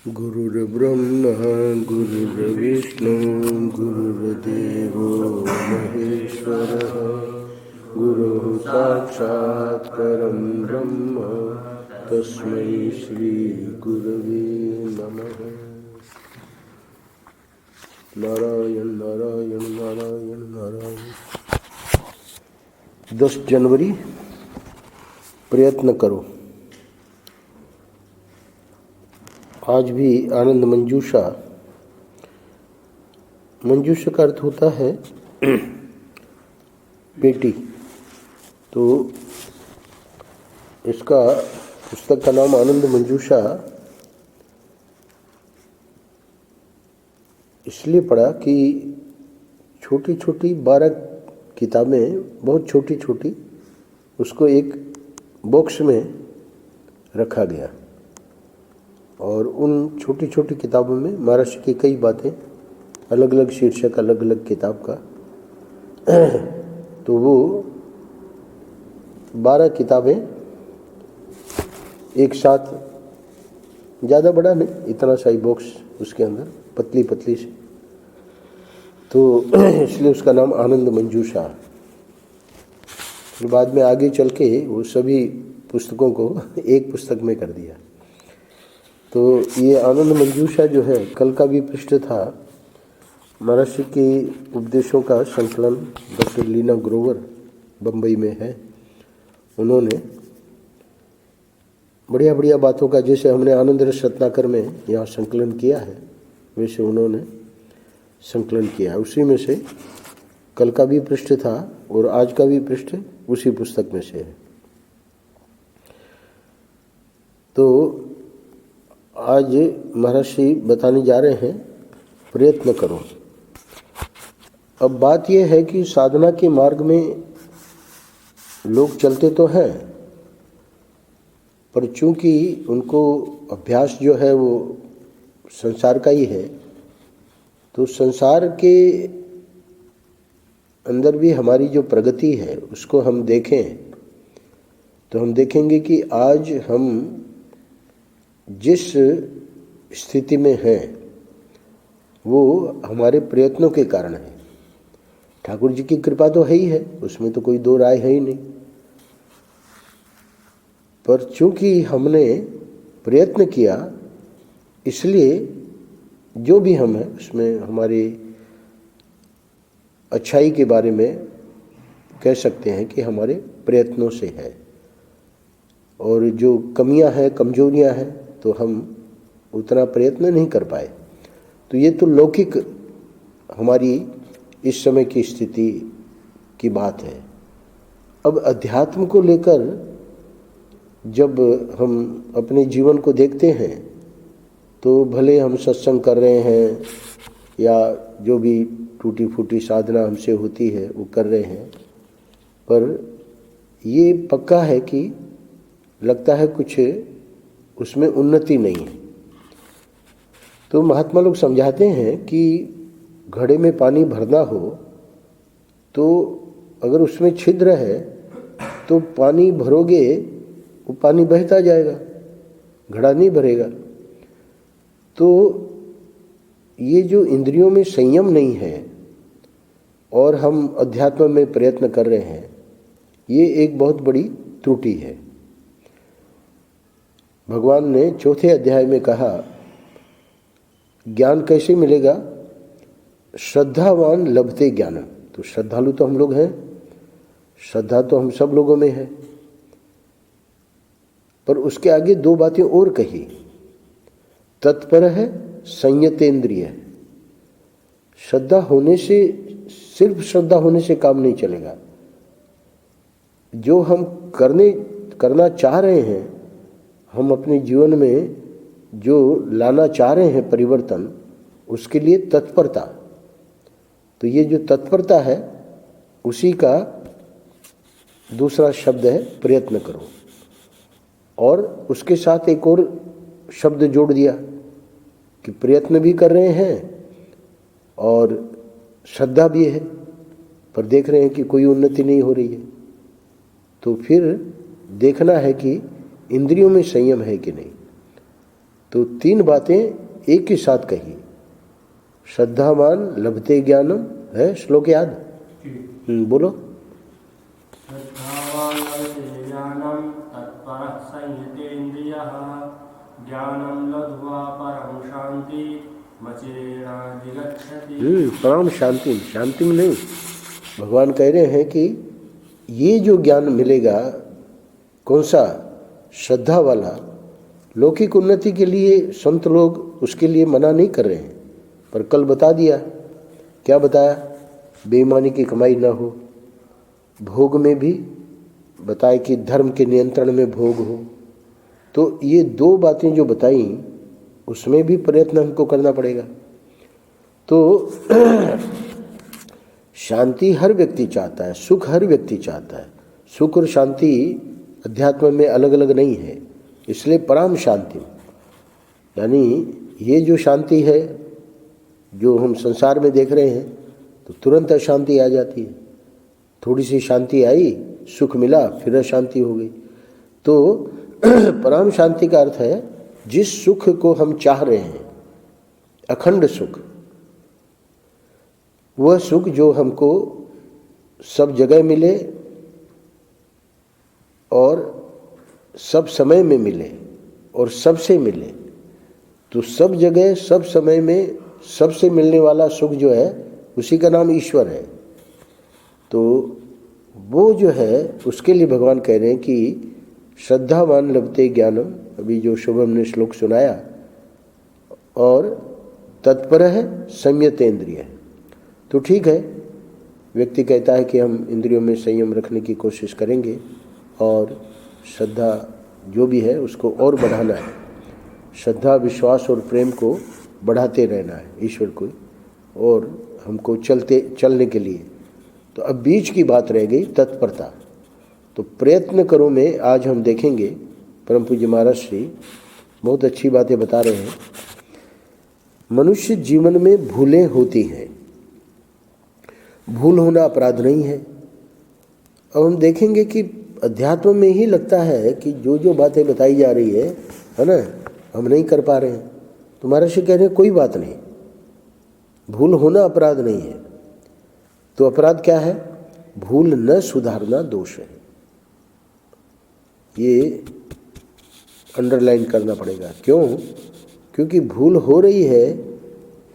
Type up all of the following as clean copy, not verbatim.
गुरुर्ब्रह्मा गुरुर्विष्णु गुरुर्देवो महेश्वरः गुरुः साक्षात् परं ब्रह्म तस्मै श्री गुरवे नमः। नारायण नारायण नारायण नारायण। 10 जनवरी प्रयत्न करो। आज भी आनंद मंजूषा। मंजूषा का अर्थ होता है पेटी। तो इसका पुस्तक का नाम आनंद मंजूषा इसलिए पड़ा कि छोटी छोटी 12 किताबें, बहुत छोटी छोटी, उसको एक बॉक्स में रखा गया और उन छोटी छोटी किताबों में महर्षि की कई बातें, अलग अलग शीर्षक, अलग अलग किताब का। तो वो 12 किताबें एक साथ, ज़्यादा बड़ा नहीं, इतना सा ही बॉक्स उसके अंदर, पतली पतली सी। तो इसलिए उसका नाम आनंद मंजूषा। फिर बाद में आगे चल के वो सभी पुस्तकों को एक पुस्तक में कर दिया। तो ये आनंद मंजूषा जो है, कल का भी पृष्ठ था, महर्षि के उपदेशों का संकलन डॉक्टर लीना ग्रोवर बम्बई में है। उन्होंने बढ़िया बढ़िया बातों का, जैसे हमने आनंद रस रत्नाकर में यहाँ संकलन किया है, वैसे उन्होंने संकलन किया है। उसी में से कल का भी पृष्ठ था और आज का भी पृष्ठ उसी पुस्तक में से है। तो आज महर्षि बताने जा रहे हैं प्रयत्न करो। अब बात यह है कि साधना के मार्ग में लोग चलते तो हैं, पर चूंकि उनको अभ्यास जो है वो संसार का ही है, तो संसार के अंदर भी हमारी जो प्रगति है उसको हम देखें तो हम देखेंगे कि आज हम जिस स्थिति में हैं वो हमारे प्रयत्नों के कारण है। ठाकुर जी की कृपा तो है ही है, उसमें तो कोई दो राय है ही नहीं। पर चूंकि हमने प्रयत्न किया, इसलिए जो भी हम हैं उसमें हमारी अच्छाई के बारे में कह सकते हैं कि हमारे प्रयत्नों से है, और जो कमियां हैं, कमजोरियां हैं, तो हम उतना प्रयत्न नहीं कर पाए। तो ये तो लौकिक हमारी इस समय की स्थिति की बात है। अब अध्यात्म को लेकर जब हम अपने जीवन को देखते हैं तो भले हम सत्संग कर रहे हैं या जो भी टूटी फूटी साधना हमसे होती है वो कर रहे हैं, पर ये पक्का है कि लगता है कुछ उसमें उन्नति नहीं है। तो महात्मा लोग समझाते हैं कि घड़े में पानी भरना हो तो अगर उसमें छिद्र है तो पानी भरोगे वो पानी बहता जाएगा, घड़ा नहीं भरेगा। तो ये जो इंद्रियों में संयम नहीं है और हम अध्यात्म में प्रयत्न कर रहे हैं, ये एक बहुत बड़ी त्रुटि है। भगवान ने 4थे अध्याय में कहा, ज्ञान कैसे मिलेगा? श्रद्धावान लभते ज्ञान। तो श्रद्धालु तो हम लोग हैं, श्रद्धा तो हम सब लोगों में है, पर उसके आगे 2 बातें और कही। तत्पर है, संयतेंद्रिय। श्रद्धा होने से, सिर्फ श्रद्धा होने से काम नहीं चलेगा। जो हम करना चाह रहे हैं, हम अपने जीवन में जो लाना चाह रहे हैं परिवर्तन, उसके लिए तत्परता। तो ये जो तत्परता है उसी का दूसरा शब्द है प्रयत्न करो। और उसके साथ एक और शब्द जोड़ दिया कि प्रयत्न भी कर रहे हैं और श्रद्धा भी है, पर देख रहे हैं कि कोई उन्नति नहीं हो रही है। तो फिर देखना है कि इंद्रियों में संयम है कि नहीं। तो तीन बातें एक ही साथ कही। श्रद्धावान लभते ज्ञानम है, श्लोक याद? बोलो। श्रद्धावान लभते ज्ञानम तत्परः संयतेन्द्रियः ज्ञानम लब्ध्वा परम शांति मचिरेणाधिगच्छति। परम शांति, शांति में नहीं, भगवान कह रहे हैं कि ये जो ज्ञान मिलेगा, कौन सा? श्रद्धा वाला। लौकिक उन्नति के लिए संत लोग उसके लिए मना नहीं कर रहे हैं, पर कल बता दिया। क्या बताया? बेईमानी की कमाई ना हो, भोग में भी बताए कि धर्म के नियंत्रण में भोग हो। तो ये दो बातें जो बताई, उसमें भी प्रयत्न हमको करना पड़ेगा। तो शांति हर व्यक्ति चाहता है, सुख हर व्यक्ति चाहता है। सुख और शांति अध्यात्म में अलग अलग नहीं है, इसलिए परम शांति, यानी ये जो शांति है जो हम संसार में देख रहे हैं, तो तुरंत अशांति आ जाती है। थोड़ी सी शांति आई, सुख मिला, फिर अशांति हो गई। तो परम शांति का अर्थ है जिस सुख को हम चाह रहे हैं, अखंड सुख, वह सुख जो हमको सब जगह मिले और सब समय में मिले और सबसे मिले। तो सब जगह सब समय में सबसे मिलने वाला सुख जो है, उसी का नाम ईश्वर है। तो वो जो है, उसके लिए भगवान कह रहे हैं कि श्रद्धावान लभते ज्ञानम, अभी जो शुभम ने श्लोक सुनाया, और तत्पर है संयतेन्द्रिय। तो ठीक है, व्यक्ति कहता है कि हम इंद्रियों में संयम रखने की कोशिश करेंगे और श्रद्धा जो भी है उसको और बढ़ाना है। श्रद्धा, विश्वास और प्रेम को बढ़ाते रहना है ईश्वर को और हमको चलने के लिए। तो अब बीच की बात रह गई तत्परता। तो प्रयत्न करो में आज हम देखेंगे, परम पूज्य महाराज श्री बहुत अच्छी बातें बता रहे हैं। मनुष्य जीवन में भूलें होती हैं, भूल होना अपराध नहीं है। अब हम देखेंगे कि अध्यात्म में ही लगता है कि जो जो बातें बताई जा रही है ना, हम नहीं कर पा रहे हैं। तो महर्षि कह रहे हैं कोई बात नहीं, भूल होना अपराध नहीं है। तो अपराध क्या है? भूल न सुधारना दोष है। ये अंडरलाइन करना पड़ेगा। क्यों? क्योंकि भूल हो रही है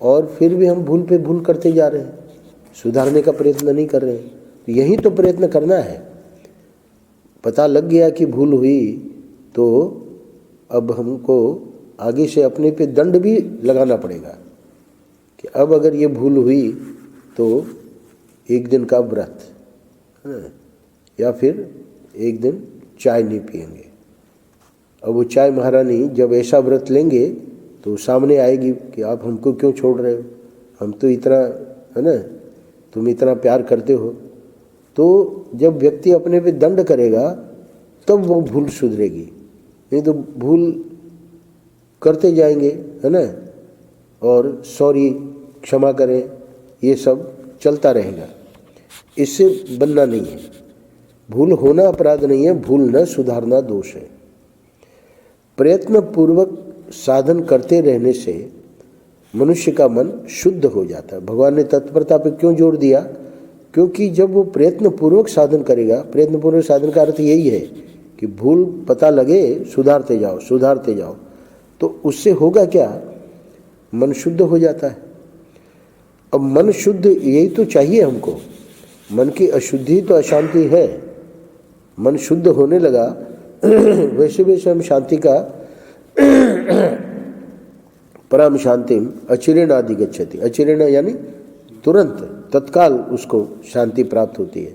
और फिर भी हम भूल पे भूल करते जा रहे हैं, सुधारने का प्रयत्न नहीं कर रहे हैं। तो यही तो प्रयत्न करना है। पता लग गया कि भूल हुई, तो अब हमको आगे से अपने पे दंड भी लगाना पड़ेगा कि अब अगर ये भूल हुई तो एक दिन का व्रत, या फिर एक दिन चाय नहीं पिएंगे। अब वो चाय महारानी जब ऐसा व्रत लेंगे तो सामने आएगी कि आप हमको क्यों छोड़ रहे हो, हम तो इतना, है ना, तुम इतना प्यार करते हो। तो जब व्यक्ति अपने पे दंड करेगा तब वो भूल सुधरेगी, नहीं तो भूल करते जाएंगे, है ना, और सॉरी, क्षमा करें, ये सब चलता रहेगा। इससे बनना नहीं है। भूल होना अपराध नहीं है, भूल न सुधारना दोष है। प्रयत्न पूर्वक साधन करते रहने से मनुष्य का मन शुद्ध हो जाता है। भगवान ने तत्परता पे क्यों जोर दिया? क्योंकि जब वो प्रयत्न पूर्वक साधन करेगा, प्रयत्न पूर्वक साधन का अर्थ यही है कि भूल पता लगे, सुधारते जाओ सुधारते जाओ। तो उससे होगा क्या? मन शुद्ध हो जाता है। अब मन शुद्ध, यही तो चाहिए हमको। मन की अशुद्धि तो अशांति है। मन शुद्ध होने लगा वैसे वैसे हम शांति का परम शांतिम अचिरेणाधिगच्छति। अचिरेण यानी तुरंत, तत्काल उसको शांति प्राप्त होती है।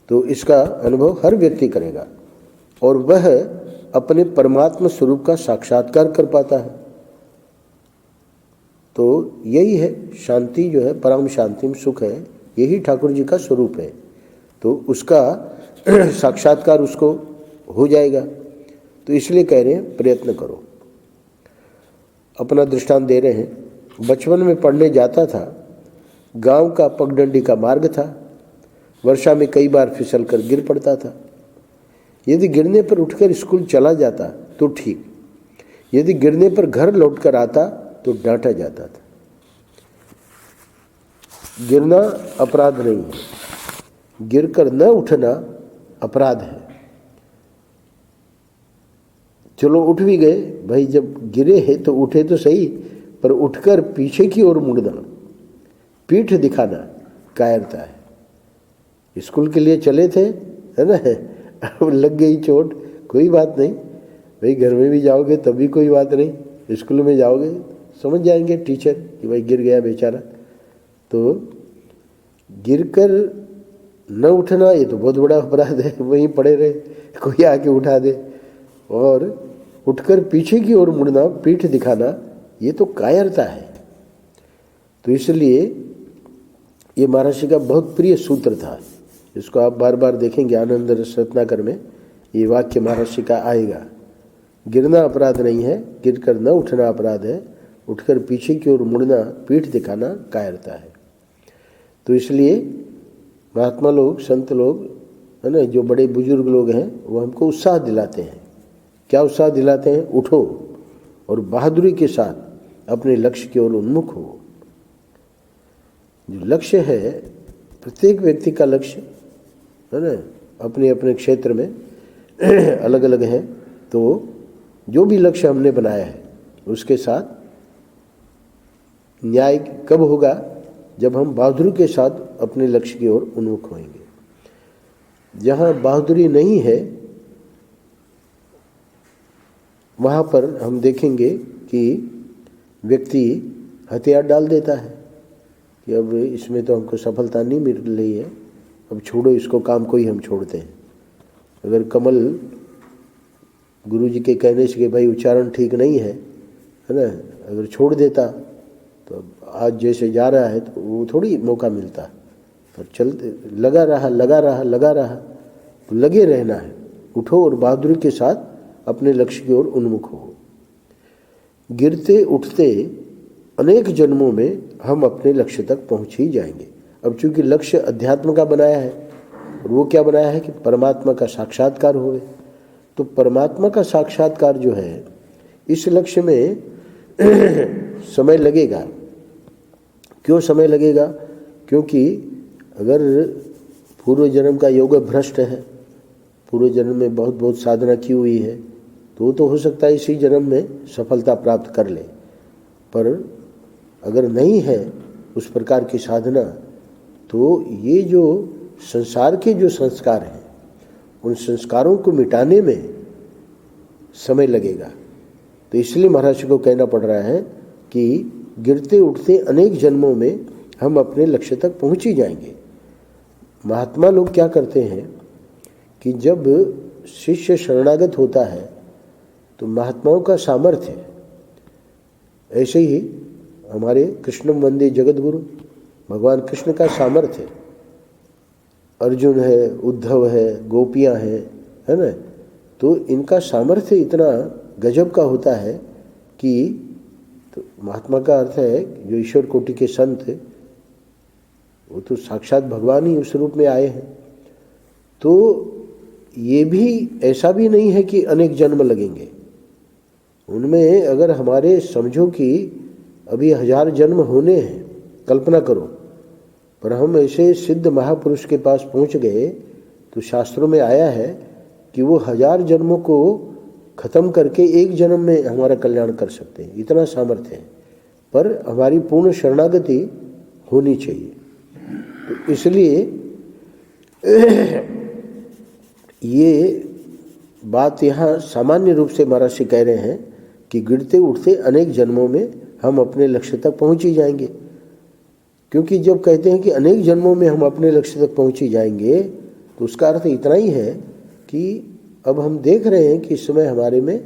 तो इसका अनुभव हर व्यक्ति करेगा और वह अपने परमात्मा स्वरूप का साक्षात्कार कर पाता है। तो यही है शांति, जो है परम शांतिम सुख है, यही ठाकुर जी का स्वरूप है। तो उसका साक्षात्कार उसको हो जाएगा। तो इसलिए कह रहे हैं प्रयत्न करो। अपना दृष्टांत दे रहे हैं। बचपन में पढ़ने जाता था, गांव का पगडंडी का मार्ग था, वर्षा में कई बार फिसल कर गिर पड़ता था। यदि गिरने पर उठकर स्कूल चला जाता तो ठीक, यदि गिरने पर घर लौट कर आता तो डांटा जाता था। गिरना अपराध नहीं है, गिरकर न उठना अपराध है। चलो उठ भी गए भाई, जब गिरे हैं तो उठे तो सही, पर उठकर पीछे की ओर मुड़ना, पीठ दिखाना कायरता है। स्कूल के लिए चले थे, है ना, अब लग गई चोट, कोई बात नहीं भाई, घर में भी जाओगे तब भी कोई बात नहीं, स्कूल में जाओगे समझ जाएंगे टीचर कि भाई गिर गया बेचारा। तो गिरकर न उठना ये तो बहुत बड़ा अपराध है, वहीं पड़े रहे, कोई आके उठा दे। और उठकर पीछे की ओर मुड़ना, पीठ दिखाना, ये तो कायरता है। तो इसलिए ये महर्षि का बहुत प्रिय सूत्र था, इसको आप बार बार देखेंगे आनंद रस रत्नाकर में, ये वाक्य महर्षि का आएगा। गिरना अपराध नहीं है, गिरकर न उठना अपराध है, उठकर पीछे की ओर मुड़ना, पीठ दिखाना कायरता है। तो इसलिए महात्मा लोग, संत लोग, है ना, जो बड़े बुजुर्ग लोग हैं, वो हमको उत्साह दिलाते हैं। क्या उत्साह दिलाते हैं? उठो और बहादुरी के साथ अपने लक्ष्य की ओर उन्मुख हो। जो लक्ष्य है, प्रत्येक व्यक्ति का लक्ष्य है ना, अपने अपने क्षेत्र में अलग अलग है। तो जो भी लक्ष्य हमने बनाया है उसके साथ न्याय कब होगा? जब हम बहादुरी के साथ अपने लक्ष्य की ओर उन्मुख होंगे। जहाँ बहादुरी नहीं है वहाँ पर हम देखेंगे कि व्यक्ति हथियार डाल देता है कि अब इसमें तो हमको सफलता नहीं मिल रही है, अब छोड़ो इसको, काम को ही हम छोड़ते हैं। अगर कमल गुरु जी के कहने से कि भाई उच्चारण ठीक नहीं है ना, अगर छोड़ देता तो आज जैसे जा रहा है तो वो थोड़ी मौका मिलता, पर चलते लगा रहा, तो लगे रहना है। उठो और बहादुरी के साथ अपने लक्ष्य की ओर उन्मुख हो। गिरते उठते अनेक जन्मों में हम अपने लक्ष्य तक पहुंच ही जाएंगे। अब चूंकि लक्ष्य अध्यात्म का बनाया है, और वो क्या बनाया है कि परमात्मा का साक्षात्कार होवे, तो परमात्मा का साक्षात्कार जो है, इस लक्ष्य में समय लगेगा। क्यों समय लगेगा? क्योंकि अगर पूर्व जन्म का योग भ्रष्ट है, पूर्व जन्म में बहुत बहुत साधना की हुई है, तो हो सकता है इसी जन्म में सफलता प्राप्त कर ले। पर अगर नहीं है उस प्रकार की साधना, तो ये जो संसार के जो संस्कार हैं, उन संस्कारों को मिटाने में समय लगेगा। तो इसलिए महाराज को कहना पड़ रहा है कि गिरते उठते अनेक जन्मों में हम अपने लक्ष्य तक पहुंच ही जाएंगे। महात्मा लोग क्या करते हैं कि जब शिष्य शरणागत होता है तो महात्माओं का सामर्थ्य, ऐसे ही हमारे कृष्णम वंदे जगत गुरु भगवान कृष्ण का सामर्थ्य, अर्जुन है, उद्धव है, गोपियां हैं, है ना, तो इनका सामर्थ्य इतना गजब का होता है कि, तो महात्मा का अर्थ है जो ईश्वर कोटि के संत, वो तो साक्षात भगवान ही उस रूप में आए हैं। तो ये भी ऐसा भी नहीं है कि अनेक जन्म लगेंगे उनमें। अगर हमारे समझो कि अभी 1000 जन्म होने हैं, कल्पना करो, पर हम ऐसे सिद्ध महापुरुष के पास पहुंच गए तो शास्त्रों में आया है कि वो 1000 जन्मों को खत्म करके एक जन्म में हमारा कल्याण कर सकते हैं, इतना सामर्थ्य है। पर हमारी पूर्ण शरणागति होनी चाहिए। तो इसलिए ये बात यहाँ सामान्य रूप से महर्षि कह रहे हैं कि गिरते उठते अनेक जन्मों में हम अपने लक्ष्य तक पहुंच ही जाएंगे। क्योंकि जब कहते हैं कि अनेक जन्मों में हम अपने लक्ष्य तक पहुंच ही जाएंगे, तो उसका अर्थ इतना ही है कि अब हम देख रहे हैं कि इस समय हमारे में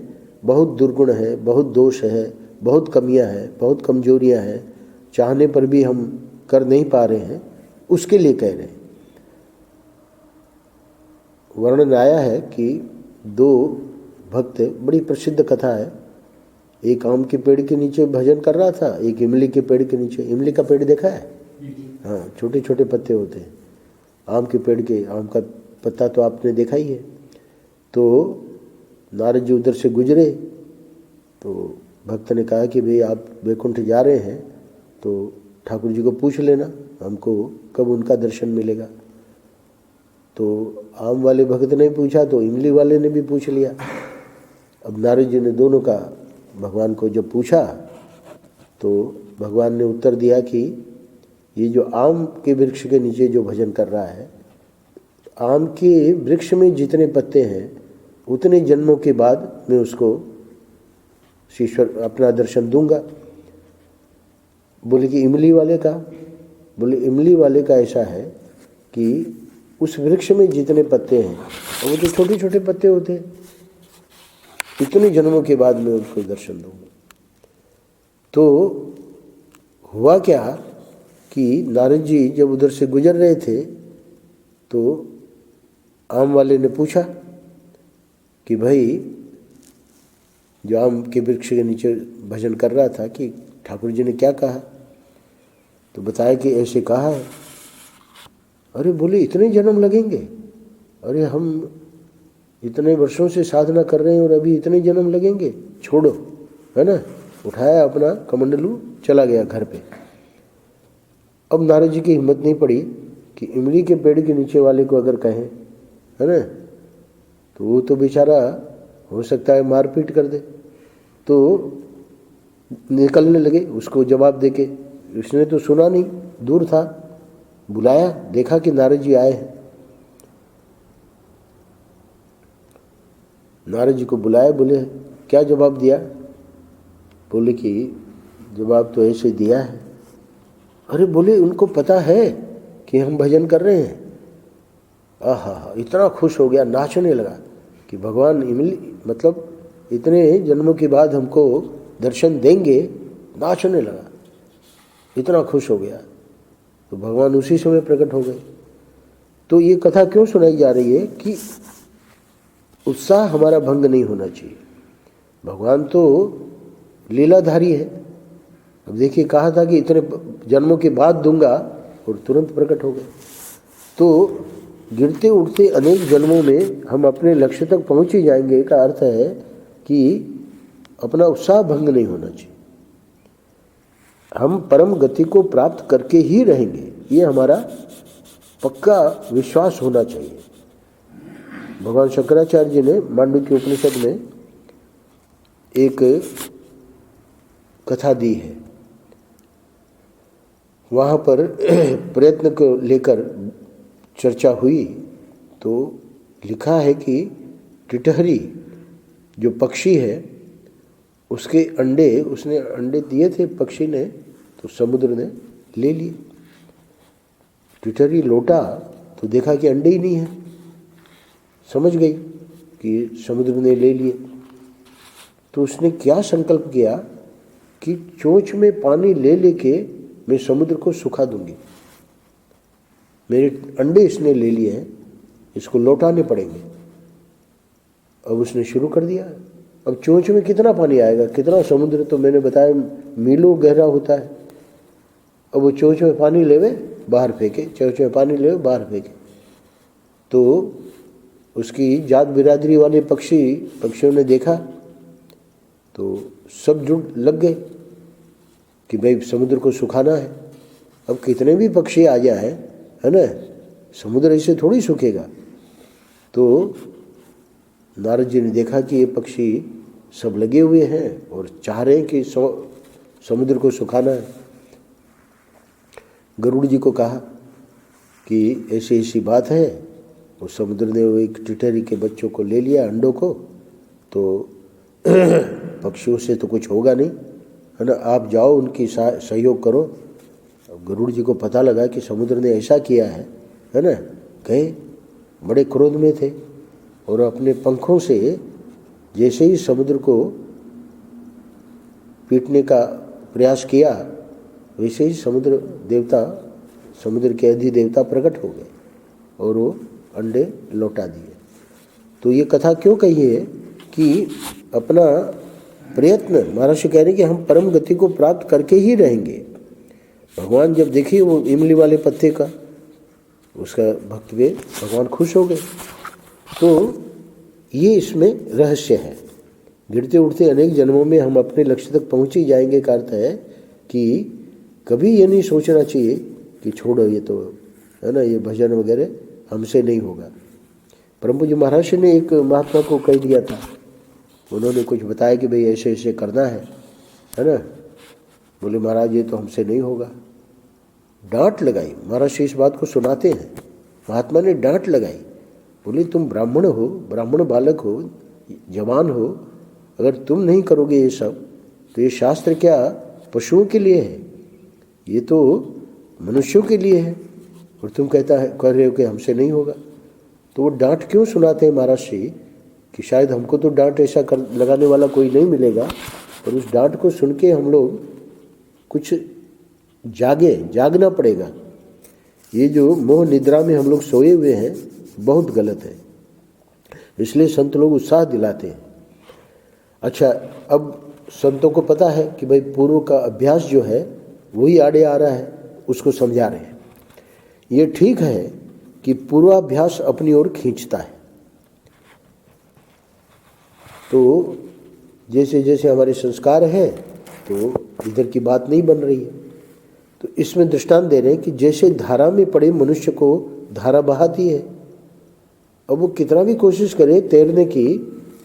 बहुत दुर्गुण है, बहुत दोष है, बहुत कमियां हैं, बहुत कमजोरियां हैं, चाहने पर भी हम कर नहीं पा रहे हैं, उसके लिए कह रहे हैं। वर्णन आया है कि 2 भक्त, बड़ी प्रसिद्ध कथा है, एक आम के पेड़ के नीचे भजन कर रहा था, एक इमली के पेड़ के नीचे। इमली का पेड़ देखा है? हाँ, छोटे छोटे पत्ते होते हैं। आम के पेड़ के, आम का पत्ता तो आपने देखा ही है। तो नारद जी उधर से गुजरे तो भक्त ने कहा कि भाई आप वैकुंठ जा रहे हैं तो ठाकुर जी को पूछ लेना हमको कब उनका दर्शन मिलेगा। तो आम वाले भक्त ने पूछा तो इमली वाले ने भी पूछ लिया। अब नारद जी ने दोनों का भगवान को जब पूछा तो भगवान ने उत्तर दिया कि ये जो आम के वृक्ष के नीचे जो भजन कर रहा है, आम के वृक्ष में जितने पत्ते हैं उतने जन्मों के बाद मैं उसको ईश्वर अपना दर्शन दूंगा। बोले कि इमली वाले का? बोले इमली वाले का ऐसा है कि उस वृक्ष में जितने पत्ते हैं और वो तो छोटे छोटे पत्ते होते हैं, इतने जन्मों के बाद मैं उसको दर्शन दूंगा। तो हुआ क्या कि नारद जी जब उधर से गुजर रहे थे तो आम वाले ने पूछा कि भाई जो आम के वृक्ष के नीचे भजन कर रहा था कि ठाकुर जी ने क्या कहा? तो बताया कि ऐसे कहा है। अरे बोले इतने जन्म लगेंगे? अरे हम इतने वर्षों से साधना कर रहे हैं और अभी इतने जन्म लगेंगे? छोड़ो, है ना। उठाया अपना कमंडलू, चला गया घर पे। अब नारद जी की हिम्मत नहीं पड़ी कि इमली के पेड़ के नीचे वाले को अगर कहें, है ना, तो वो तो बेचारा हो सकता है मारपीट कर दे। तो निकलने लगे उसको जवाब देके। उसने तो सुना नहीं, दूर था। बुलाया, देखा कि नारद जी आए हैं। नारद जी को बुलाया, बोले क्या जवाब दिया? बोले कि जवाब तो ऐसे दिया है। अरे बोले उनको पता है कि हम भजन कर रहे हैं? आहा, इतना खुश हो गया, नाचने लगा कि भगवान इमली मतलब इतने जन्मों के बाद हमको दर्शन देंगे। नाचने लगा, इतना खुश हो गया। तो भगवान उसी समय प्रकट हो गए। तो ये कथा क्यों सुनाई जा रही है कि उत्साह हमारा भंग नहीं होना चाहिए। भगवान तो लीलाधारी है। अब देखिए, कहा था कि इतने जन्मों के बाद दूंगा और तुरंत प्रकट हो गए। तो गिरते उठते अनेक जन्मों में हम अपने लक्ष्य तक पहुंच ही जाएंगे का अर्थ है कि अपना उत्साह भंग नहीं होना चाहिए। हम परम गति को प्राप्त करके ही रहेंगे, ये हमारा पक्का विश्वास होना चाहिए। भगवान शंकराचार्य जी ने मांडुक्य उपनिषद में एक कथा दी है। वहाँ पर प्रयत्न को लेकर चर्चा हुई तो लिखा है कि टिटहरी जो पक्षी है उसके अंडे, उसने अंडे दिए थे पक्षी ने, तो समुद्र ने ले लिए। टिटहरी लौटा तो देखा कि अंडे ही नहीं है। समझ गई कि समुद्र ने ले लिए। तो उसने क्या संकल्प किया कि चोंच में पानी ले लेके मैं समुद्र को सुखा दूंगी। मेरे अंडे इसने ले लिए हैं, इसको लौटाने पड़ेंगे। अब उसने शुरू कर दिया। अब चोंच में कितना पानी आएगा, कितना समुद्र तो मैंने बताया मीलों गहरा होता है। अब वो चोंच में पानी लेवे बाहर फेंके, चोंच में पानी लेवे बाहर फेंके। तो उसकी जात बिरादरी वाले पक्षियों ने देखा तो सब जुट लग गए कि भाई समुद्र को सुखाना है। अब कितने भी पक्षी आ जाए, है ना, समुद्र ऐसे थोड़ी सूखेगा। तो नारद जी ने देखा कि ये पक्षी सब लगे हुए हैं और चाह रहे हैं कि समुद्र को सुखाना है। गरुड़ जी को कहा कि ऐसी ऐसी बात है। वो समुद्र ने वो एक टिटहरी के बच्चों को ले लिया, अंडों को। तो पक्षियों से तो कुछ होगा नहीं, है ना, आप जाओ उनकी सहयोग करो। अब गरुड़ जी को पता लगा कि समुद्र ने ऐसा किया है ना। गए, बड़े क्रोध में थे और अपने पंखों से जैसे ही समुद्र को पीटने का प्रयास किया वैसे ही समुद्र के अधिदेवता प्रकट हो गए और वो अंडे लौटा दिए। तो ये कथा क्यों कही है कि अपना प्रयत्न, महर्षि कह रहे हैं कि हम परम गति को प्राप्त करके ही रहेंगे। भगवान जब देखिए वो इमली वाले पत्ते का उसका भक्त वे भगवान खुश हो गए। तो ये इसमें रहस्य है गिरते उठते अनेक जन्मों में हम अपने लक्ष्य तक पहुँच ही जाएंगे का अर्थ है कि कभी ये नहीं सोचना चाहिए कि छोड़ो ये तो है ना, ये भजन वगैरह हमसे नहीं होगा। परम पूज्य महाराज ने एक महात्मा को कह दिया था, उन्होंने कुछ बताया कि भाई ऐसे ऐसे करना है ना। बोले महाराज ये तो हमसे नहीं होगा। डांट लगाई, महाराज इस बात को सुनाते हैं, महात्मा ने डांट लगाई, बोले तुम ब्राह्मण हो, ब्राह्मण बालक हो, जवान हो, अगर तुम नहीं करोगे ये सब तो ये शास्त्र क्या पशुओं के लिए है, ये तो मनुष्यों के लिए है, और तुम कह रहे हो कि हमसे नहीं होगा। तो वो डांट क्यों सुनाते हैं महाराज जी कि शायद हमको तो डांट ऐसा लगाने वाला कोई नहीं मिलेगा, पर उस डांट को सुन के हम लोग कुछ जागना पड़ेगा। ये जो मोह निद्रा में हम लोग सोए हुए हैं बहुत गलत है, इसलिए संत लोग उत्साह दिलाते हैं। अच्छा, अब संतों को पता है कि भाई पूर्व का अभ्यास जो है वही आड़े आ रहा है, उसको समझा रहे हैं। ये ठीक है कि पूर्वाभ्यास अपनी ओर खींचता है, तो जैसे जैसे हमारे संस्कार हैं तो इधर की बात नहीं बन रही है। तो इसमें दृष्टांत दे रहे हैं कि जैसे धारा में पड़े मनुष्य को धारा बहाती है, अब वो कितना भी कोशिश करे तैरने की,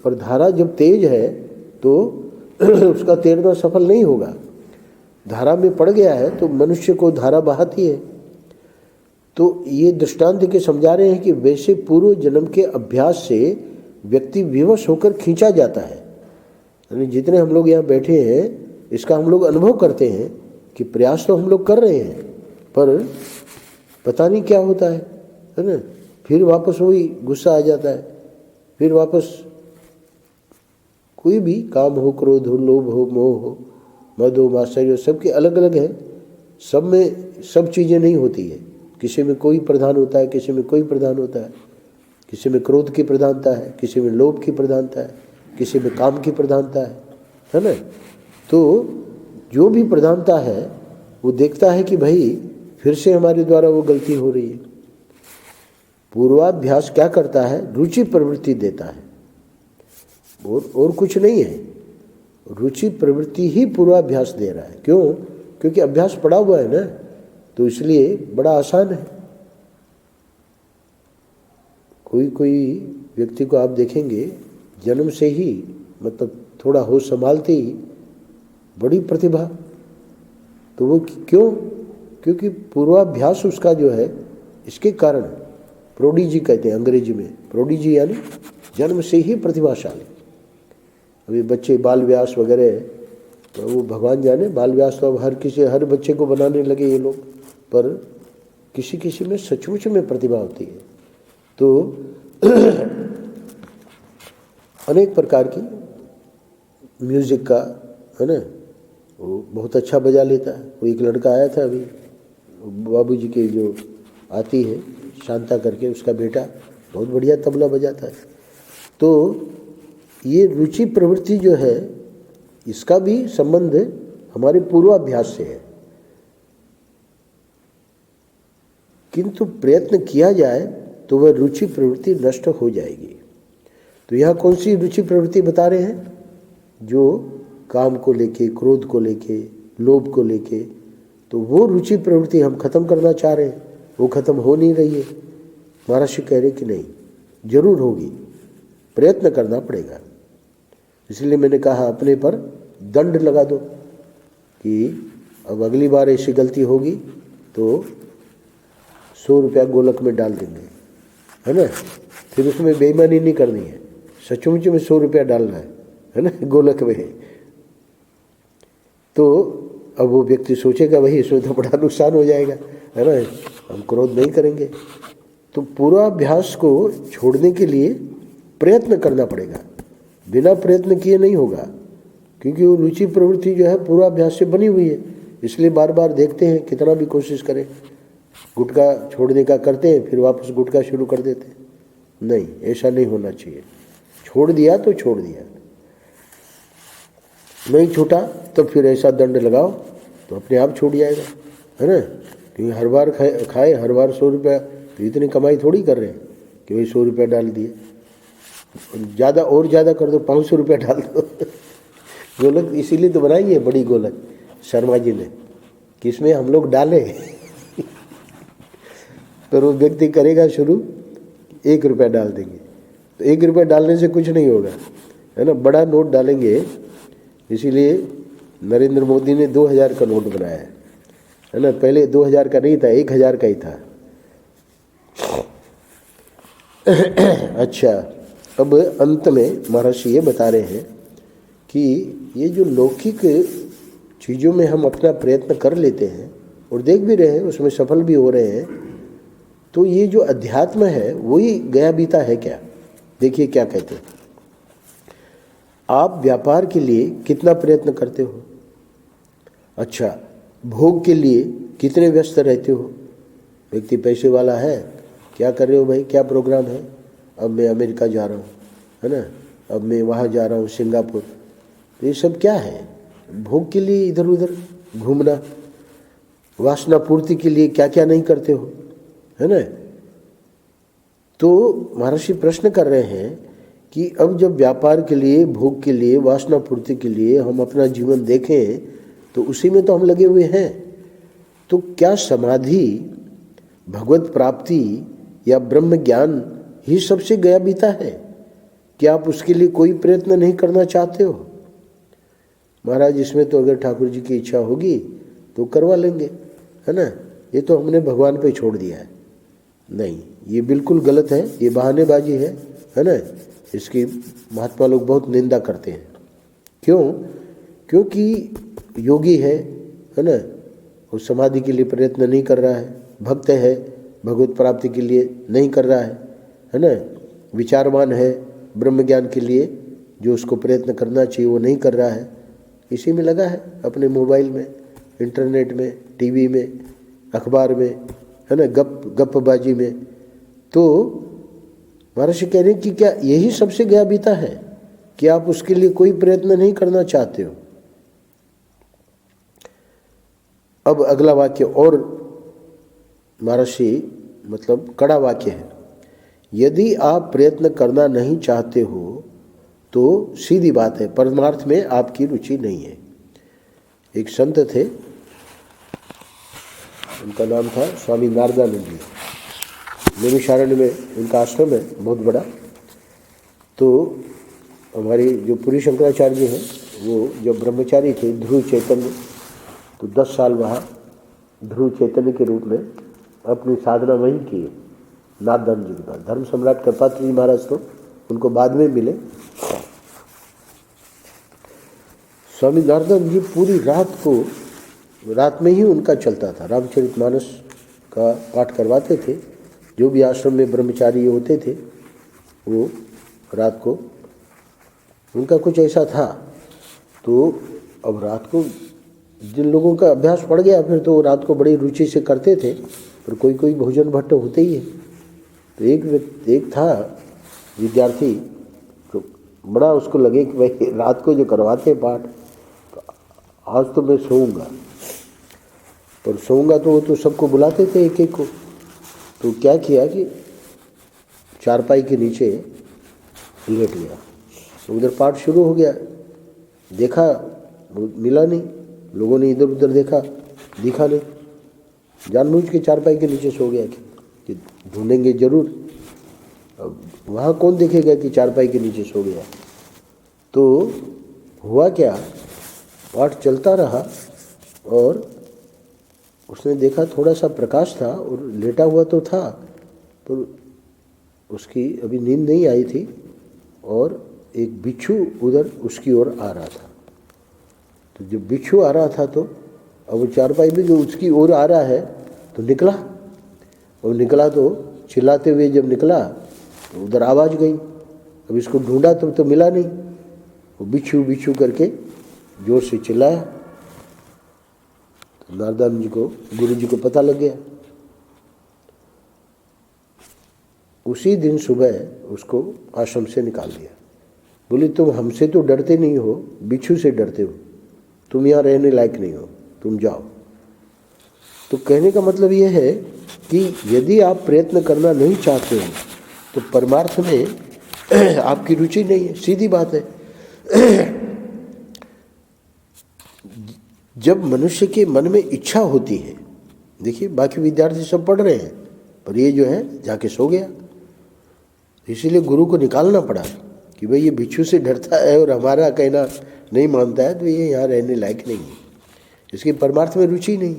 पर धारा जब तेज है तो उसका तैरना सफल नहीं होगा। धारा में पड़ गया है तो मनुष्य को धारा बहाती है। तो ये दृष्टांत के समझा रहे हैं कि वैसे पूर्व जन्म के अभ्यास से व्यक्ति विवश होकर खींचा जाता है। यानी जितने हम लोग यहाँ बैठे हैं इसका हम लोग अनुभव करते हैं कि प्रयास तो हम लोग कर रहे हैं, पर पता नहीं क्या होता है ना। फिर वापस वही गुस्सा आ जाता है, फिर वापस कोई भी काम हो, क्रोध हो, लोभ हो, मोह हो, मद हो, मात्सर्य हो, सबके अलग अलग है। सब में सब चीज़ें नहीं होती है, किसी में कोई प्रधान होता है, किसी में कोई प्रधान होता है, किसी में क्रोध की प्रधानता है, किसी में लोभ की प्रधानता है, किसी में काम की प्रधानता है ना। तो जो भी प्रधानता है वो देखता है कि भाई फिर से हमारे द्वारा वो गलती हो रही है। पूर्वाभ्यास क्या करता है, रुचि प्रवृत्ति देता है, और कुछ नहीं है। रुचि प्रवृत्ति ही पूर्वाभ्यास दे रहा है। क्यों? क्योंकि अभ्यास पड़ा हुआ है ना, तो इसलिए बड़ा आसान है। कोई व्यक्ति को आप देखेंगे जन्म से ही, मतलब थोड़ा होश संभालते ही बड़ी प्रतिभा, तो वो क्यों? क्योंकि पूर्वाभ्यास उसका जो है, इसके कारण प्रोडिजी कहते हैं अंग्रेजी में। प्रोडिजी यानी जन्म से ही प्रतिभाशाली। अभी बच्चे बाल व्यास वगैरह, तो वो भगवान जाने, बाल व्यास तो अब हर बच्चे को बनाने लगे ये लोग, पर किसी किसी में सचमुच में प्रतिभा होती है। तो अनेक प्रकार की म्यूज़िक का है ना, वो बहुत अच्छा बजा लेता है। वो एक लड़का आया था अभी, बाबूजी के जो आती है शांता करके, उसका बेटा बहुत बढ़िया तबला बजाता है। तो ये रुचि प्रवृत्ति जो है, इसका भी संबंध हमारे पूर्वाभ्यास से है। किंतु प्रयत्न किया जाए तो वह रुचि प्रवृत्ति नष्ट हो जाएगी। तो यहाँ कौन सी रुचि प्रवृत्ति बता रहे हैं? जो काम को लेके, क्रोध को लेके, लोभ को लेके, तो वो रुचि प्रवृत्ति हम खत्म करना चाह रहे हैं, वो खत्म हो नहीं रही है। महाराज कह रहे कि नहीं, जरूर होगी, प्रयत्न करना पड़ेगा। इसलिए मैंने कहा अपने पर दंड लगा दो कि अब अगली बार ऐसी गलती होगी तो 100 रुपया गोलक में डाल देंगे, है ना। फिर उसमें बेईमानी नहीं करनी है, सचमुच में 100 रुपया डालना है ना, गोलक में। तो अब वो व्यक्ति सोचेगा वही, इसमें तो बड़ा नुकसान हो जाएगा, है ना, हम क्रोध नहीं करेंगे। तो पूर्वाभ्यास को छोड़ने के लिए प्रयत्न करना पड़ेगा, बिना प्रयत्न किए नहीं होगा। क्योंकि वो रुचि प्रवृत्ति जो है पूर्वाभ्यास से बनी हुई है, इसलिए बार बार देखते हैं, कितना भी कोशिश करें। गुटखा छोड़ने का करते हैं, फिर वापस गुटखा शुरू कर देते हैं। नहीं, ऐसा नहीं होना चाहिए। छोड़ दिया तो छोड़ दिया, नहीं छूटा तो फिर ऐसा दंड लगाओ तो अपने आप छूट जाएगा, है ना। क्योंकि हर बार खाए हर बार 100 रुपया, तो इतनी कमाई थोड़ी कर रहे हैं कि भाई 100 रुपया डाल दिए। ज़्यादा और ज़्यादा कर दो, 500 रुपया डाल दो। गोलक इसीलिए तो बनाई है बड़ी गोलक शर्मा जी ने, कि इसमें हम लोग डालें। पर वो व्यक्ति करेगा शुरू, 1 रुपया डाल देंगे, तो 1 रुपया डालने से कुछ नहीं होगा, है ना। बड़ा नोट डालेंगे, इसीलिए नरेंद्र मोदी ने 2000 का नोट बनाया है ना। पहले 2000 का नहीं था, 1000 का ही था। अच्छा, अब अंत में महर्षि ये बता रहे हैं कि ये जो लौकिक चीज़ों में हम अपना प्रयत्न कर लेते हैं और देख भी रहे हैं, उसमें सफल भी हो रहे हैं, तो ये जो अध्यात्म है वही गया बीता है क्या? देखिए क्या कहते हैं। आप व्यापार के लिए कितना प्रयत्न करते हो? अच्छा, भोग के लिए कितने व्यस्त रहते हो? व्यक्ति पैसे वाला है, क्या कर रहे हो भाई, क्या प्रोग्राम है? अब मैं अमेरिका जा रहा हूँ, है ना, अब मैं वहाँ जा रहा हूँ सिंगापुर। तो ये सब क्या है? भोग के लिए इधर उधर घूमना, वासना पूर्ति के लिए क्या क्या नहीं करते हो, है ना। तो महर्षि प्रश्न कर रहे हैं कि अब जब व्यापार के लिए, भोग के लिए, वासना पूर्ति के लिए हम अपना जीवन देखें तो उसी में तो हम लगे हुए हैं। तो क्या समाधि, भगवत प्राप्ति या ब्रह्म ज्ञान ही सबसे गया बीता है? क्या आप उसके लिए कोई प्रयत्न नहीं करना चाहते हो? महाराज, इसमें तो अगर ठाकुर जी की इच्छा होगी तो करवा लेंगे, है ना, ये तो हमने भगवान पे छोड़ दिया है। नहीं, ये बिल्कुल गलत है, ये बहानेबाजी है ना। इसकी महात्मा लोग बहुत निंदा करते हैं। क्यों? क्योंकि योगी है ना, वो समाधि के लिए प्रयत्न नहीं कर रहा है, भक्त है, भगवत प्राप्ति के लिए नहीं कर रहा है ना, विचारवान है, ब्रह्म ज्ञान के लिए जो उसको प्रयत्न करना चाहिए वो नहीं कर रहा है, इसी में लगा है, अपने मोबाइल में, इंटरनेट में, टीवी में, अखबार में, है ना, गपबाजी में। तो महर्षि कह रहे हैं कि क्या यही सबसे गया बीता है कि आप उसके लिए कोई प्रयत्न नहीं करना चाहते हो? अब अगला वाक्य और महर्षि मतलब कड़ा वाक्य है। यदि आप प्रयत्न करना नहीं चाहते हो तो सीधी बात है, परमार्थ में आपकी रुचि नहीं है। एक संत थे, उनका नाम था स्वामी नारदानंद जी। नैमिषारण्य में उनका आश्रम है बहुत बड़ा। तो हमारे जो पुरी शंकराचार्य जी हैं, वो जब ब्रह्मचारी थे, ध्रुव चैतन्य, तो 10 साल वहाँ ध्रुव चैतन्य के रूप में अपनी साधना वहीं की, नारदानंद जी के पास। धर्म सम्राट कृपात्री जी महाराज तो उनको बाद में मिले। स्वामी नारदानंद जी पूरी रात में ही उनका चलता था, रामचरितमानस का पाठ करवाते थे। जो भी आश्रम में ब्रह्मचारी होते थे वो रात को, उनका कुछ ऐसा था। तो अब रात को जिन लोगों का अभ्यास पड़ गया फिर तो रात को बड़ी रुचि से करते थे, पर कोई कोई भोजन भट्ट होते ही है। तो एक था विद्यार्थी, तो बड़ा उसको लगे कि भाई रात को जो करवाते हैं पाठ, तो आज तो मैं सोऊंगा। पर सोऊंगा तो वो तो सबको बुलाते थे एक एक को। तो क्या किया कि चारपाई के नीचे लेट गया। तो उधर पाठ शुरू हो गया, देखा मिला नहीं, लोगों ने इधर उधर देखा, दिखा नहीं, जानबूझ के चारपाई के नीचे सो गया कि ढूंढेंगे जरूर। अब वहाँ कौन देखेगा कि चारपाई के नीचे सो गया। तो हुआ क्या, पाठ चलता रहा और उसने देखा थोड़ा सा प्रकाश था और लेटा हुआ तो था, पर उसकी अभी नींद नहीं आई थी और एक बिच्छू उधर उसकी ओर आ रहा था। तो जब बिच्छू आ रहा था तो अब वो चारपाई में जो उसकी ओर आ रहा है तो निकला, और निकला तो चिल्लाते हुए जब निकला तो उधर आवाज़ गई। अब इसको ढूंढा तो मिला नहीं। वो बिच्छू बिच्छू करके जोर से चिल्लाया। तो नारदान जी को, गुरु जी को पता लग गया। उसी दिन सुबह उसको आश्रम से निकाल दिया। बोले तुम हमसे तो डरते नहीं हो, बिच्छू से डरते हो, तुम यहाँ रहने लायक नहीं हो, तुम जाओ। तो कहने का मतलब ये है कि यदि आप प्रयत्न करना नहीं चाहते हो तो परमार्थ में आपकी रुचि नहीं है, सीधी बात है। जब मनुष्य के मन में इच्छा होती है, देखिए बाकी विद्यार्थी सब पढ़ रहे हैं पर ये जो है जाके सो गया, इसीलिए गुरु को निकालना पड़ा कि भाई ये बिच्छू से डरता है और हमारा कहना नहीं मानता है तो ये यहाँ रहने लायक नहीं है, इसकी परमार्थ में रुचि नहीं।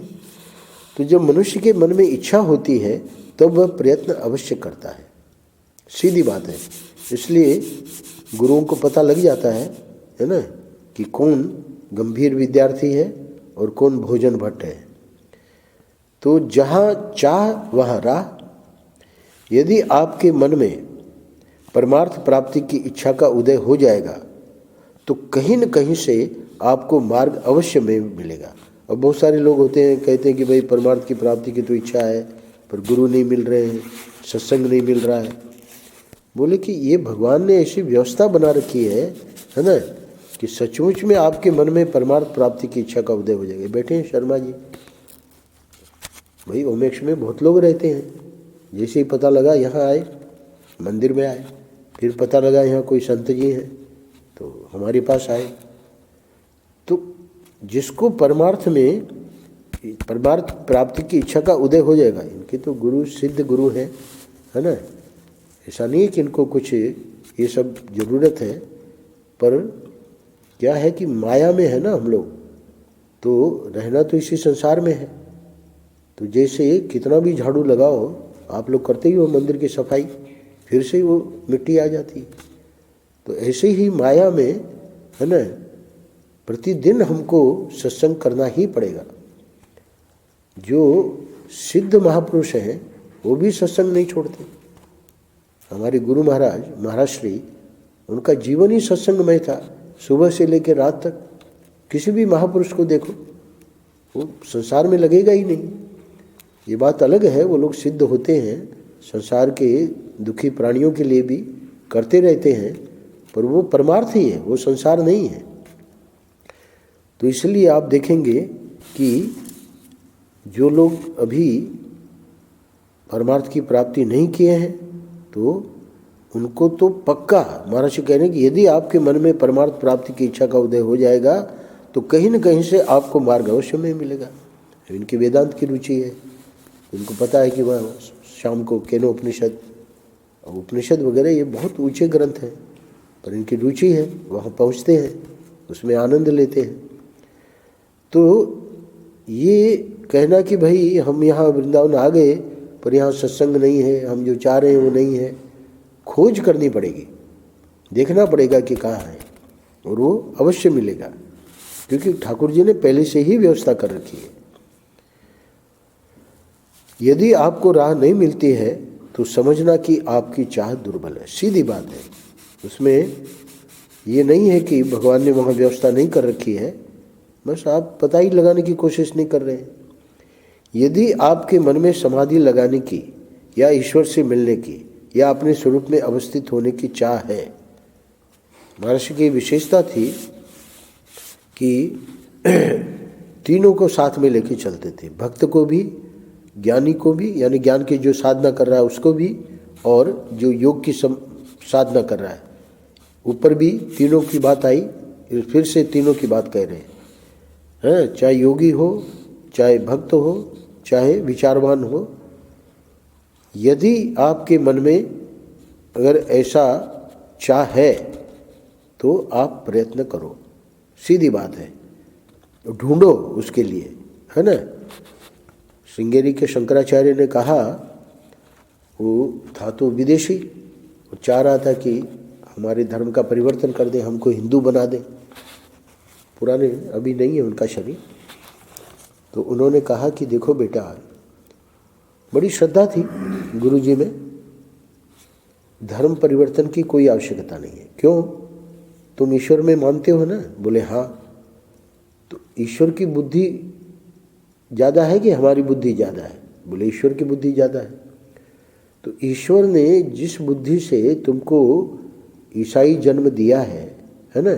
तो जब मनुष्य के मन में इच्छा होती है तब वह प्रयत्न अवश्य करता है, सीधी बात है। इसलिए गुरुओं को पता लग जाता है ना, कि कौन गंभीर विद्यार्थी है और कौन भोजन भट्ट है। तो जहाँ चाह वहाँ राह। यदि आपके मन में परमार्थ प्राप्ति की इच्छा का उदय हो जाएगा तो कहीं न कहीं से आपको मार्ग अवश्य में मिलेगा। और बहुत सारे लोग होते हैं, कहते हैं कि भाई परमार्थ की प्राप्ति की तो इच्छा है पर गुरु नहीं मिल रहे हैं, सत्संग नहीं मिल रहा है। बोले कि ये भगवान ने ऐसी व्यवस्था बना रखी है ना, कि सचमुच में आपके मन में परमार्थ प्राप्ति की इच्छा का उदय हो जाएगा। बैठे हैं शर्मा जी, भाई ओमेक्स में बहुत लोग रहते हैं, जैसे ही पता लगा यहाँ आए, मंदिर में आए, फिर पता लगा यहाँ कोई संत जी हैं तो हमारे पास आए। तो जिसको परमार्थ प्राप्ति की इच्छा का उदय हो जाएगा, इनके तो गुरु सिद्ध गुरु हैं, है ना। ऐसा नहीं है कि इनको कुछ ये सब ज़रूरत है, पर क्या है कि माया में है ना हम लोग, तो रहना तो इसी संसार में है। तो जैसे कितना भी झाड़ू लगाओ, आप लोग करते ही हो मंदिर की सफाई, फिर से वो मिट्टी आ जाती है। तो ऐसे ही माया में है ना, प्रतिदिन हमको सत्संग करना ही पड़ेगा। जो सिद्ध महापुरुष हैं वो भी सत्संग नहीं छोड़ते। हमारे गुरु महाराज श्री, उनका जीवन ही सत्संगमय था, सुबह से लेकर रात तक। किसी भी महापुरुष को देखो, वो संसार में लगेगा ही नहीं। ये बात अलग है, वो लोग सिद्ध होते हैं, संसार के दुखी प्राणियों के लिए भी करते रहते हैं, पर वो परमार्थ ही है, वो संसार नहीं है। तो इसलिए आप देखेंगे कि जो लोग अभी परमार्थ की प्राप्ति नहीं किए हैं तो उनको तो पक्का महाराज कह रहे हैं कि यदि आपके मन में परमार्थ प्राप्ति की इच्छा का उदय हो जाएगा तो कहीं न कहीं से आपको मार्ग अवश्य में मिलेगा। इनकी वेदांत की रुचि है, उनको पता है कि वह शाम को केनोपनिषद और उपनिषद वगैरह ये बहुत ऊंचे ग्रंथ हैं, पर इनकी रुचि है, वहाँ पहुँचते हैं, उसमें आनंद लेते हैं। तो ये कहना कि भाई हम यहाँ वृंदावन आ गए पर यहाँ सत्संग नहीं है, हम जो चाह रहे हैं वो नहीं है, खोज करनी पड़ेगी, देखना पड़ेगा कि कहाँ है, और वो अवश्य मिलेगा, क्योंकि ठाकुर जी ने पहले से ही व्यवस्था कर रखी है। यदि आपको राह नहीं मिलती है तो समझना कि आपकी चाह दुर्बल है, सीधी बात है। उसमें ये नहीं है कि भगवान ने वहाँ व्यवस्था नहीं कर रखी है, बस आप पता ही लगाने की कोशिश नहीं कर रहे हैं। यदि आपके मन में समाधि लगाने की या ईश्वर से मिलने की या अपने स्वरूप में अवस्थित होने की चाह है, महर्षि की विशेषता थी कि तीनों को साथ में लेके चलते थे, भक्त को भी, ज्ञानी को भी, यानी ज्ञान की जो साधना कर रहा है उसको भी, और जो योग की साधना कर रहा है, ऊपर भी तीनों की बात आई, फिर से तीनों की बात कह रहे हैं, चाहे योगी हो, चाहे भक्त हो, चाहे विचारवान हो। यदि आपके मन में अगर ऐसा चाह है तो आप प्रयत्न करो, सीधी बात है, ढूंढो उसके लिए, है ना। श्रृंगेरी के शंकराचार्य ने कहा, वो था तो विदेशी, वो चाह रहा था कि हमारे धर्म का परिवर्तन कर दे, हमको हिंदू बना दे, पुराने, अभी नहीं है उनका शरीर। तो उन्होंने कहा कि देखो बेटा, बड़ी श्रद्धा थी गुरुजी में, धर्म परिवर्तन की कोई आवश्यकता नहीं है। क्यों, तुम ईश्वर में मानते हो ना? बोले हाँ। तो ईश्वर की बुद्धि ज़्यादा है कि हमारी बुद्धि ज़्यादा है? बोले ईश्वर की बुद्धि ज़्यादा है। तो ईश्वर ने जिस बुद्धि से तुमको ईसाई जन्म दिया है ना,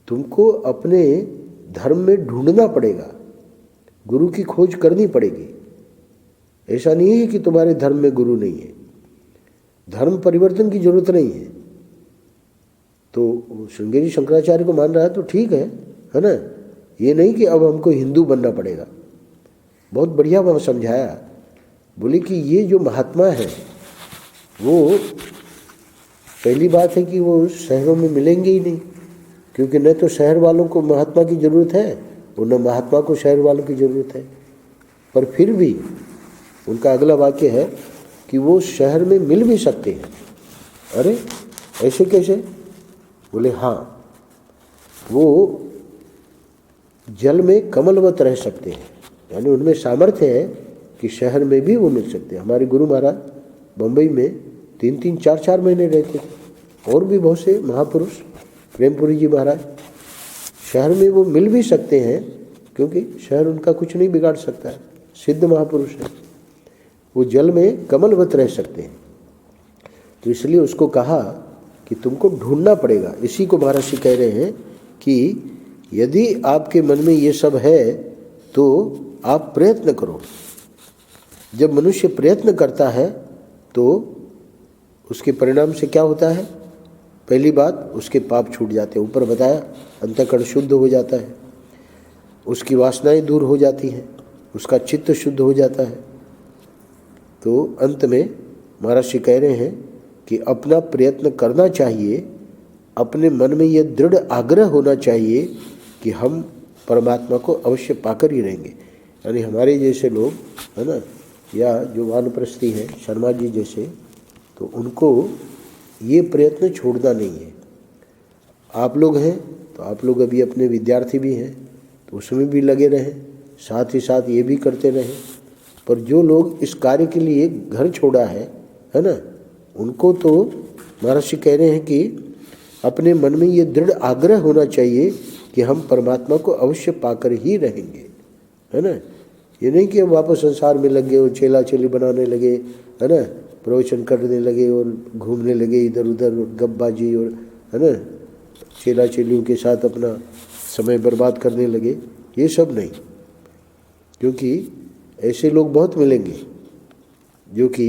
तुमको अपने धर्म में ढूंढना पड़ेगा, गुरु की खोज करनी पड़ेगी। ऐसा नहीं है कि तुम्हारे धर्म में गुरु नहीं है, धर्म परिवर्तन की जरूरत नहीं है। तो श्रृंगेरी शंकराचार्य को मान रहा है तो ठीक है ना। ये नहीं कि अब हमको हिंदू बनना पड़ेगा। बहुत बढ़िया वहाँ समझाया, बोले कि ये जो महात्मा है वो पहली बात है कि वो शहरों में मिलेंगे ही नहीं, क्योंकि न तो शहर वालों को महात्मा की ज़रूरत है और न महात्मा को शहर वालों की ज़रूरत है। पर फिर भी उनका अगला वाक्य है कि वो शहर में मिल भी सकते हैं। अरे ऐसे कैसे? बोले हाँ, वो जल में कमलवत रह सकते हैं, यानी उनमें सामर्थ्य है कि शहर में भी वो मिल सकते हैं। हमारे गुरु महाराज बम्बई में 3-3, 4-4 महीने रहते थे, और भी बहुत से महापुरुष, प्रेमपुरी जी महाराज, शहर में वो मिल भी सकते हैं क्योंकि शहर उनका कुछ नहीं बिगाड़ सकता है, सिद्ध महापुरुष है। वो जल में कमलवत रह सकते हैं। तो इसलिए उसको कहा कि तुमको ढूंढना पड़ेगा। इसी को महर्षि कह रहे हैं कि यदि आपके मन में ये सब है तो आप प्रयत्न करो। जब मनुष्य प्रयत्न करता है तो उसके परिणाम से क्या होता है? पहली बात, उसके पाप छूट जाते हैं। ऊपर बताया, अंतःकरण शुद्ध हो जाता है, उसकी वासनाएं दूर हो जाती हैं, उसका चित्त शुद्ध हो जाता है। तो अंत में महर्षि कह रहे हैं कि अपना प्रयत्न करना चाहिए, अपने मन में यह दृढ़ आग्रह होना चाहिए कि हम परमात्मा को अवश्य पाकर ही रहेंगे। यानी हमारे जैसे लोग है ना, या जो वानप्रस्थी हैं, शर्मा जी जैसे, तो उनको ये प्रयत्न छोड़ना नहीं है। आप लोग हैं तो आप लोग अभी अपने विद्यार्थी भी हैं तो उसमें भी लगे रहें, साथ ही साथ ये भी करते रहें। पर जो लोग इस कार्य के लिए घर छोड़ा है ना, उनको तो महर्षि कह रहे हैं कि अपने मन में ये दृढ़ आग्रह होना चाहिए कि हम परमात्मा को अवश्य पाकर ही रहेंगे, है ना। ये नहीं कि हम वापस संसार में लग गए और चेला चेली बनाने लगे, है ना, प्रवचन करने लगे और घूमने लगे इधर उधर, गप्पाबाजी और है ना, चेला चेलियों के साथ अपना समय बर्बाद करने लगे। ये सब नहीं, क्योंकि ऐसे लोग बहुत मिलेंगे जो कि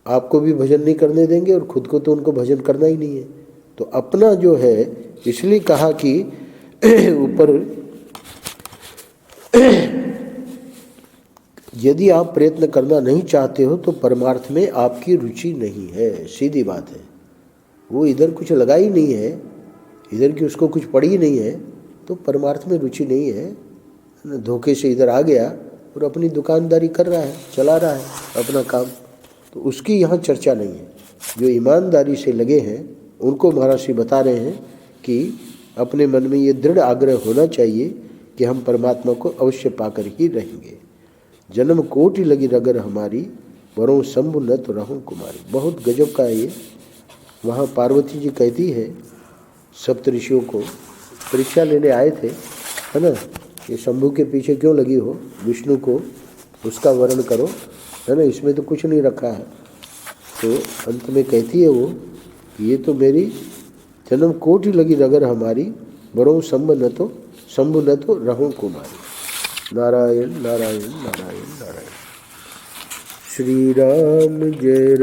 आपको भी भजन नहीं करने देंगे और खुद को तो उनको भजन करना ही नहीं है। तो अपना जो है, इसलिए कहा कि ऊपर यदि आप प्रयत्न करना नहीं चाहते हो तो परमार्थ में आपकी रुचि नहीं है। सीधी बात है। वो इधर कुछ लगा ही नहीं है, इधर की उसको कुछ पड़ी ही नहीं है, तो परमार्थ में रुचि नहीं है। धोखे से इधर आ गया और अपनी दुकानदारी कर रहा है, चला रहा है अपना काम, तो उसकी यहाँ चर्चा नहीं है। जो ईमानदारी से लगे हैं उनको महर्षि बता रहे हैं कि अपने मन में ये दृढ़ आग्रह होना चाहिए कि हम परमात्मा को अवश्य पाकर ही रहेंगे। जन्म कोटि लगी रगर हमारी, वरों शंभु न तो रहूं कुमारी। बहुत गजब का है ये। वहाँ पार्वती जी कहती है सप्त ऋषियों को, परीक्षा लेने आए थे, है ना, ये शंभु के पीछे क्यों लगी हो, विष्णु को उसका वर्ण करो, है ना, इसमें तो कुछ नहीं रखा है। तो अंत में कहती है वो, ये तो मेरी जन्म कोटि लगी रगर हमारी, वरों शंभु न तो रहूं कुमारी। नारायण नारायण नारायण नारायण। श्री राम जय